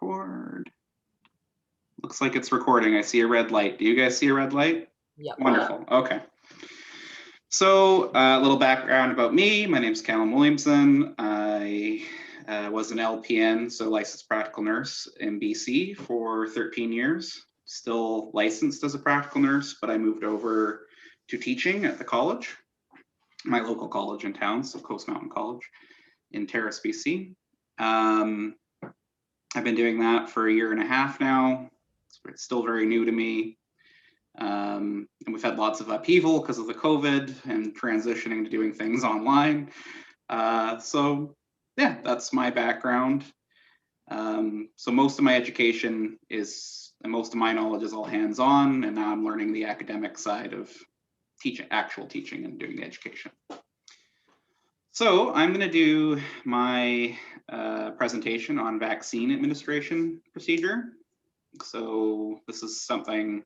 record. Looks like it's recording. I see a red light. Do you guys see a red light? Yep. Wonderful. Okay. So a little background about me. My name is Callum Williamson. I was an LPN, so licensed practical nurse in BC for 13 years. Still licensed as a practical nurse, but I moved over to teaching at the college, my local college in town, so Coast Mountain College in Terrace, BC. I've been doing that for 1.5 years now. It's still very new to me. And we've had lots of upheaval because of the COVID and transitioning to doing things online. So yeah, that's my background. So most of my education is, and most of my knowledge is all hands-on, and now I'm learning the academic side of actual teaching and doing the education. So I'm going to do my presentation on vaccine administration procedure. So this is something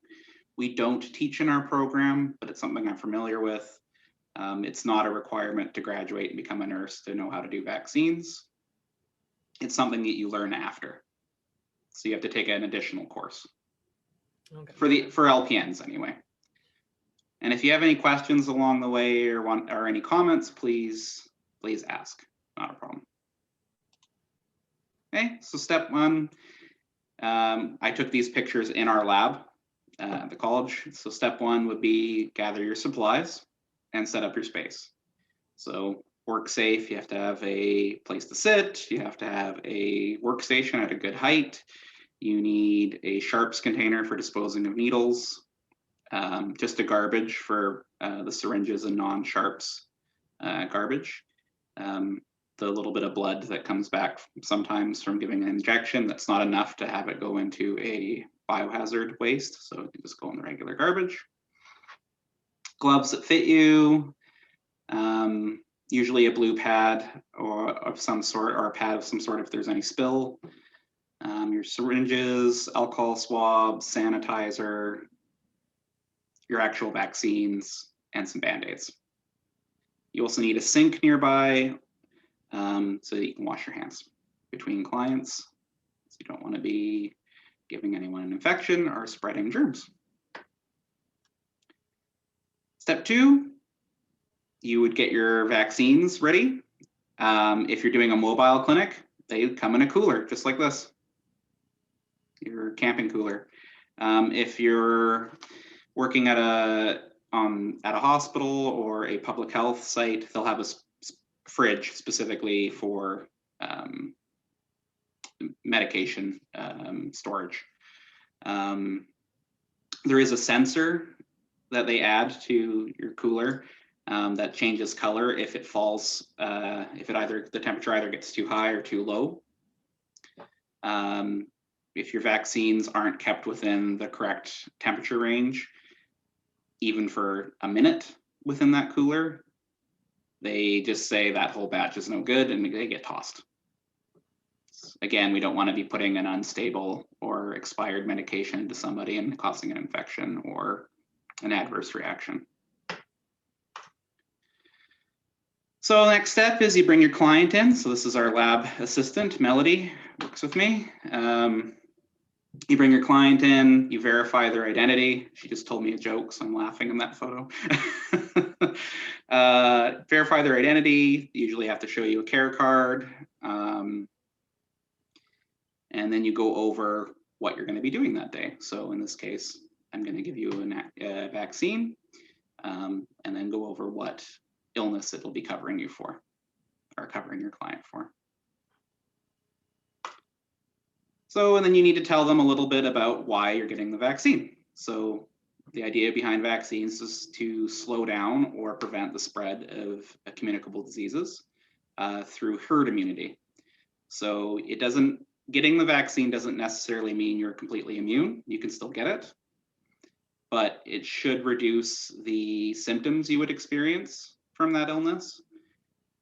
we don't teach in our program, but it's something I'm familiar with. It's not a requirement to graduate and become a nurse to know how to do vaccines. It's something that you learn after. So you have to take an additional course. Okay. For LPNs anyway. And if you have any questions along the way or any comments, please ask. Not a problem. Okay, so step one, I took these pictures in our lab at the college. So step one would be gather your supplies and set up your space. So work safe, you have to have a place to sit, you have to have a workstation at a good height, you need a sharps container for disposing of needles, just a garbage for the syringes and non-sharps garbage. The little bit of blood that comes back sometimes from giving an injection, that's not enough to have it go into a biohazard waste, so it can just go in the regular garbage. Gloves that fit you, usually a blue pad or of some sort, or a pad of some sort if there's any spill. Your syringes, alcohol swabs, sanitizer, your actual vaccines, and some Band-Aids. You also need a sink nearby so that you can wash your hands between clients. So you don't want to be giving anyone an infection or spreading germs. Step two, you would get your vaccines ready. If you're doing a mobile clinic, they come in a cooler just like this, your camping cooler. If you're working at a hospital or a public health site, they'll have a fridge specifically for medication storage. There is a sensor that they add to your cooler that changes color if it falls, if the temperature either gets too high or too low. If your vaccines aren't kept within the correct temperature range, even for a minute within that cooler, they just say that whole batch is no good and they get tossed. Again, we don't want to be putting an unstable or expired medication into somebody and causing an infection or an adverse reaction. So the next step is you bring your client in. So this is our lab assistant, Melody, works with me. You bring your client in, you verify their identity. She just told me a joke, so I'm laughing in that photo. Verify their identity, you usually have to show you a care card. And then you go over what you're going to be doing that day. So in this case, I'm going to give you a vaccine and then go over what illness it'll be covering you for, or covering your client for. So, and then you need to tell them a little bit about why you're getting the vaccine. So the idea behind vaccines is to slow down or prevent the spread of communicable diseases through herd immunity. So getting the vaccine doesn't necessarily mean you're completely immune. You can still get it, but it should reduce the symptoms you would experience from that illness.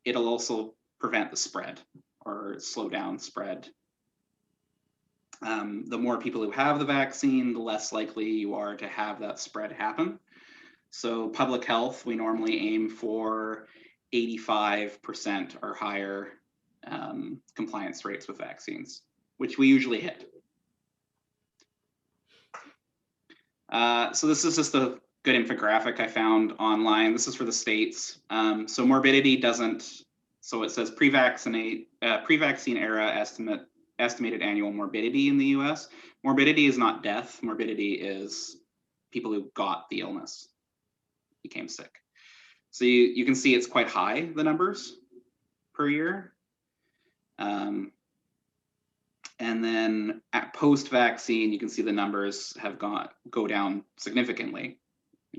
It'll also prevent the spread or slow down spread. The more people who have the vaccine, the less likely you are to have that spread happen. So public health, we normally aim for 85% or higher compliance rates with vaccines. which we usually hit. So this is just a good infographic I found online. This is for the States. So morbidity doesn't, so it says pre-vaccine era estimated annual morbidity in the US. Morbidity is not death. Morbidity is people who got the illness, became sick. So you can see it's quite high, the numbers per year. And then at post-vaccine, you can see the numbers have go down significantly.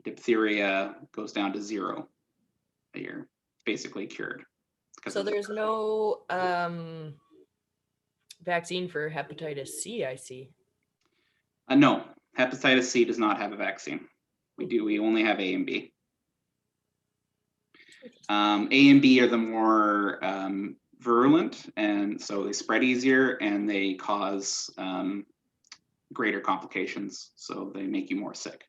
Diphtheria goes down to 0 a year, basically cured. So there's no vaccine for hepatitis C, I see. No, hepatitis C does not have a vaccine. We only have A and B. A and B are the more virulent, and so they spread easier and they cause greater complications, so they make you more sick.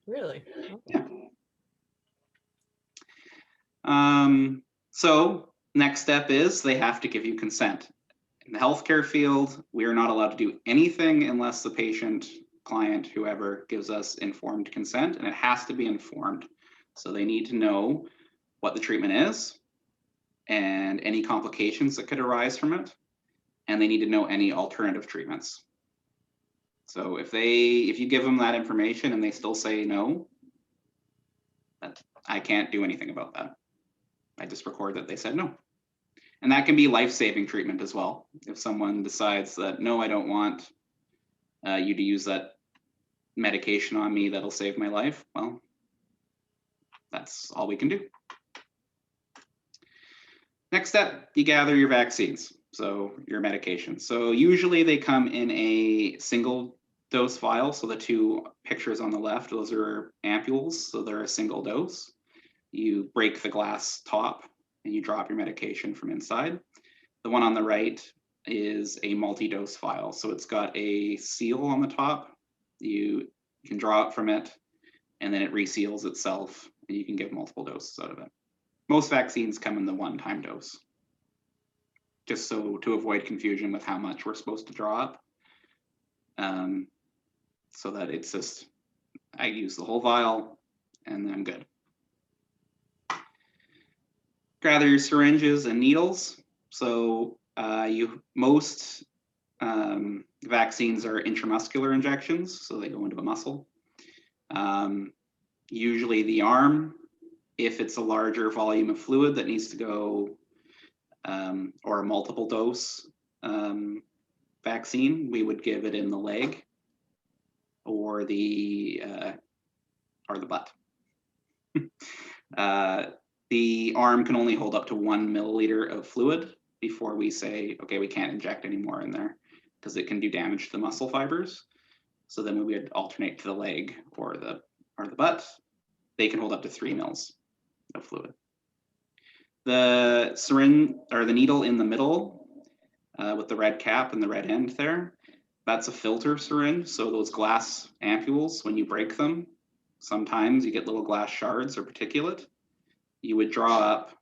Really? Okay. Yeah. So next step is they have to give you consent. In the healthcare field, we are not allowed to do anything unless the patient, client, whoever gives us informed consent, and it has to be informed. So they need to know what the treatment is and any complications that could arise from it, and they need to know any alternative treatments. So if you give them that information and they still say no, I can't do anything about that. I just record that they said no. And that can be life-saving treatment as well. If someone decides that, no, I don't want you to use that medication on me that'll save my life, well, that's all we can do. Next step, you gather your vaccines, so your medication. So usually they come in a single dose vial. So the two pictures on the left, those are ampules, so they're a single dose. You break the glass top and you drop your medication from inside. The one on the right is a multi-dose vial. So it's got a seal on the top. You can draw it from it and then it reseals itself and you can give multiple doses out of it. Most vaccines come in the one-time dose, just so to avoid confusion with how much we're supposed to draw up. So that it's just, I use the whole vial and then I'm good. Gather your syringes and needles. So most vaccines are intramuscular injections, so they go into the muscle. Usually the arm, if it's a larger volume of fluid that needs to go, or a multiple dose vaccine, we would give it in the leg or the butt. The arm can only hold up to 1 milliliter of fluid before we say, okay, we can't inject any more in there because it can do damage to the muscle fibers. So then we would alternate to the leg or the butt. They can hold up to 3 mils of fluid. The syringe or the needle in the middle with the red cap and the red end there, that's a filter syringe. So those glass ampules, when you break them, sometimes you get little glass shards or particulate. You would draw up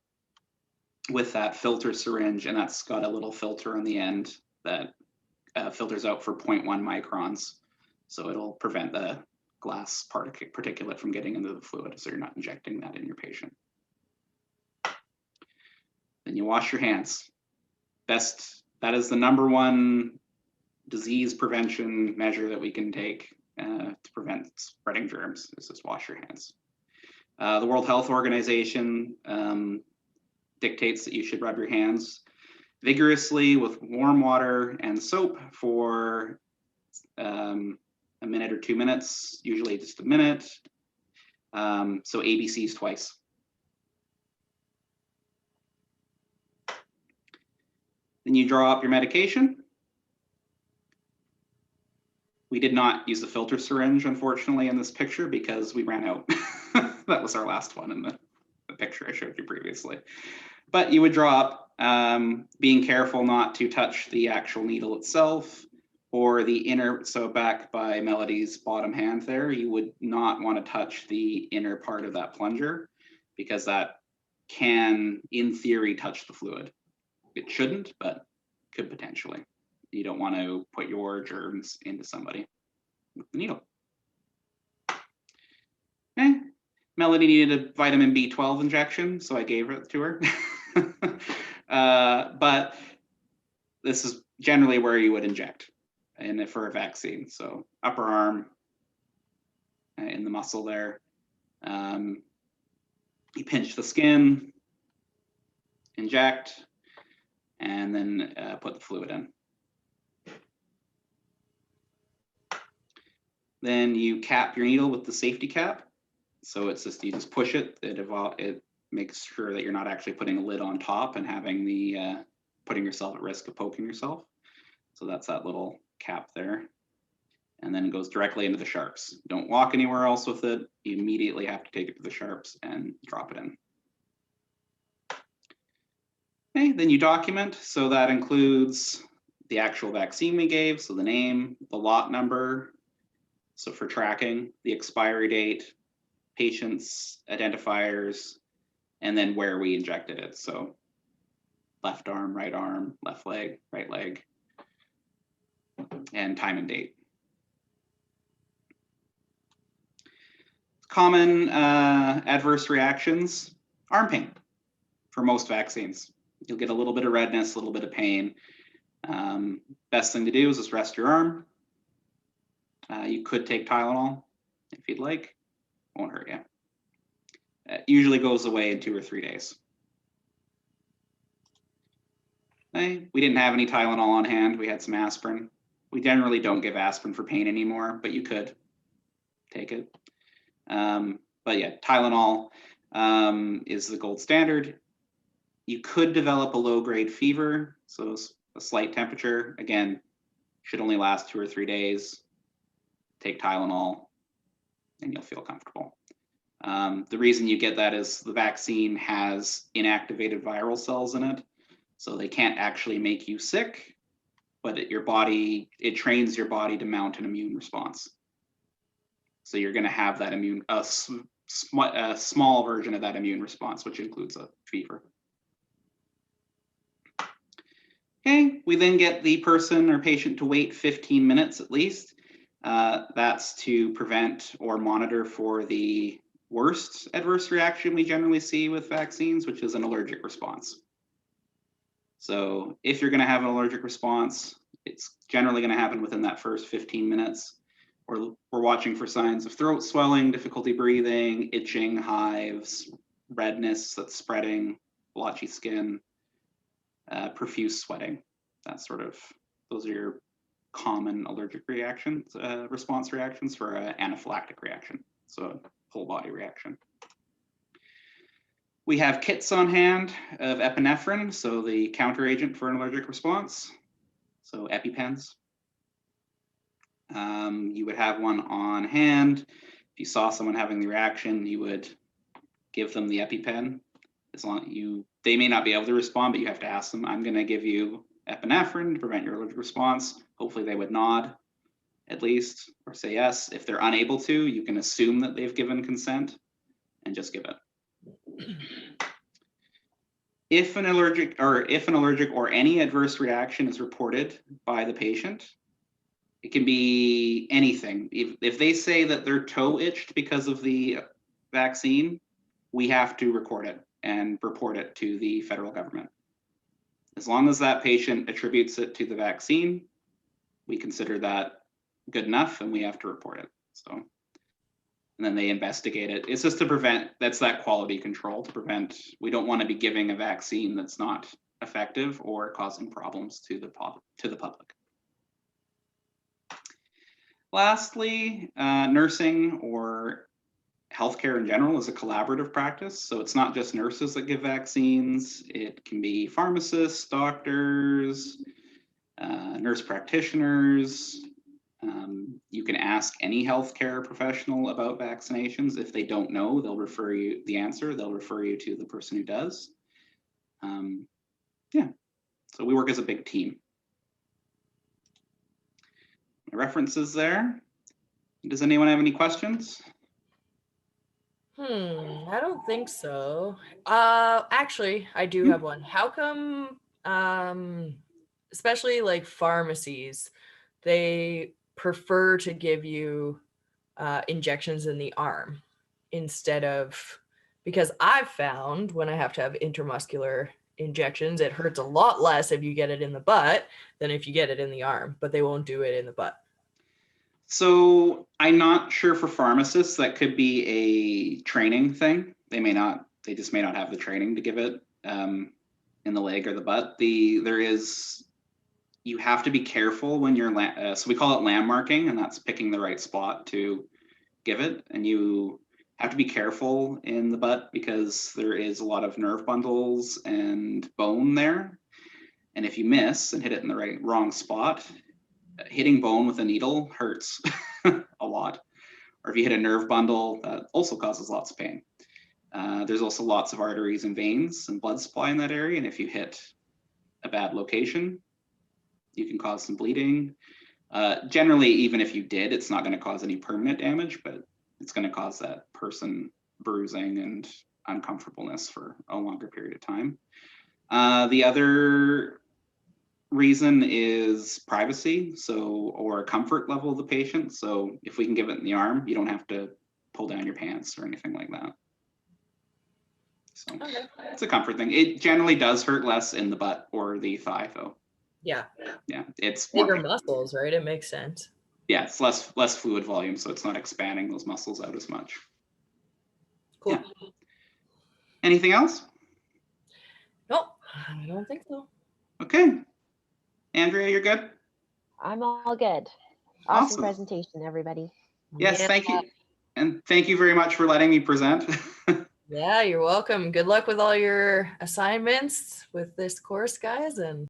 with that filter syringe, and that's got a little filter on the end that filters out for 0.1 microns. So it'll prevent the glass particulate from getting into the fluid, so you're not injecting that in your patient. Then you wash your hands. That is the #1 disease prevention measure that we can take to prevent spreading germs, is just wash your hands. The World Health Organization dictates that you should rub your hands vigorously with warm water and soap for a minute or 2 minutes, usually just a minute. So ABCs twice. Then you draw up your medication. We did not use the filter syringe, unfortunately, in this picture because we ran out. That was our last one in the picture I showed you previously. But you would draw up, being careful not to touch the actual needle itself or the inner, so back by Melody's bottom hand there, you would not want to touch the inner part of that plunger because that can, in theory, touch the fluid. It shouldn't, but could potentially. You don't want to put your germs into somebody with the needle. Okay. Melody needed a vitamin B12 injection, so I gave it to her. But this is generally where you would inject for a vaccine. So upper arm, in the muscle there. You pinch the skin, inject, and then put the fluid in. Then you cap your needle with the safety cap. So it's just, you just push it. It makes sure that you're not actually putting a lid on top and having the putting yourself at risk of poking yourself. So that's that little cap there. And then it goes directly into the sharps. Don't walk anywhere else with it. You immediately have to take it to the sharps and drop it in. Okay, then you document. So that includes the actual vaccine we gave, so the name, the lot number, so for tracking, the expiry date, patients, identifiers, and then where we injected it. So left arm, left leg, right leg, and time and date. Common adverse reactions, arm pain for most vaccines. You'll get a little bit of redness, a little bit of pain. Best thing to do is just rest your arm. You could take Tylenol if you'd like, won't hurt you. It usually goes away in 2 or 3 days. Okay. We didn't have any Tylenol on hand, we had some aspirin. We generally don't give aspirin for pain anymore, but you could take it. But yeah, Tylenol is the gold standard. You could develop a low-grade fever, so a slight temperature. Again, should only last 2 or 3 days. Take Tylenol, and you'll feel comfortable. The reason you get that is the vaccine has inactivated viral cells in it, so they can't actually make you sick, but it trains your body to mount an immune response. So you're going to have that a small version of that immune response, which includes a fever. Okay, we then get the person or patient to wait 15 minutes at least. That's to prevent or monitor for the worst adverse reaction we generally see with vaccines, which is an allergic response. So if you're going to have an allergic response, it's generally going to happen within that first 15 minutes. We're watching for signs of throat swelling, difficulty breathing, itching, hives, redness that's spreading, blotchy skin, profuse sweating. Those are your common allergic reactions, response reactions for an anaphylactic reaction, so a whole body reaction. We have kits on hand of epinephrine, so the counteragent for an allergic response, so EpiPens. You would have one on hand. If you saw someone having the reaction, you would give them the EpiPen. They may not be able to respond, but you have to ask them, I'm going to give you epinephrine to prevent your allergic response. Hopefully they would nod at least, or say yes. If they're unable to, you can assume that they've given consent and just give it. If an allergic or any adverse reaction is reported by the patient, it can be anything. If they say that their toe itched because of the vaccine, we have to record it and report it to the federal government. As long as that patient attributes it to the vaccine, we consider that good enough and we have to report it. So, and then they investigate it. It's just to prevent, that's that quality control to prevent, we don't want to be giving a vaccine that's not effective or causing problems to the public. Lastly, nursing or healthcare in general is a collaborative practice. So it's not just nurses that give vaccines. It can be pharmacists, doctors, nurse practitioners. You can ask any healthcare professional about vaccinations. If they don't know, they'll refer you to the person who does. Yeah, so we work as a big team. My references there. Does anyone have any questions? I don't think so. Actually, I do have one. How come especially like pharmacies, they prefer to give you injections in the arm instead of, because I've found when I have to have intramuscular injections, it hurts a lot less if you get it in the butt than if you get it in the arm, but they won't do it in the butt. So I'm not sure for pharmacists, that could be a training thing. They just may not have the training to give it in the leg or the butt. You have to be careful when you're, so we call it landmarking, and that's picking the right spot to give it. And you have to be careful in the butt because there is a lot of nerve bundles and bone there. And if you miss and hit it in the wrong spot, hitting bone with a needle hurts a lot. Or if you hit a nerve bundle, that also causes lots of pain. There's also lots of arteries and veins and blood supply in that area. And if you hit a bad location, you can cause some bleeding. Generally, even if you did, it's not going to cause any permanent damage, but it's going to cause that person bruising and uncomfortableness for a longer period of time. The other reason is privacy, or comfort level of the patient. So if we can give it in the arm, you don't have to pull down your pants or anything like that. So okay. It's a comfort thing. It generally does hurt less in the butt or the thigh, though. Yeah. Yeah, it's bigger muscles, right? It makes sense. Yeah, it's less fluid volume, so it's not expanding those muscles out as much. Cool. Yeah. Anything else? Nope, I don't think so. Okay. Andrea, you're good? I'm all good. Awesome presentation, everybody. Yes, thank you. And thank you very much for letting me present. Yeah, you're welcome. Good luck with all your assignments with this course, guys. And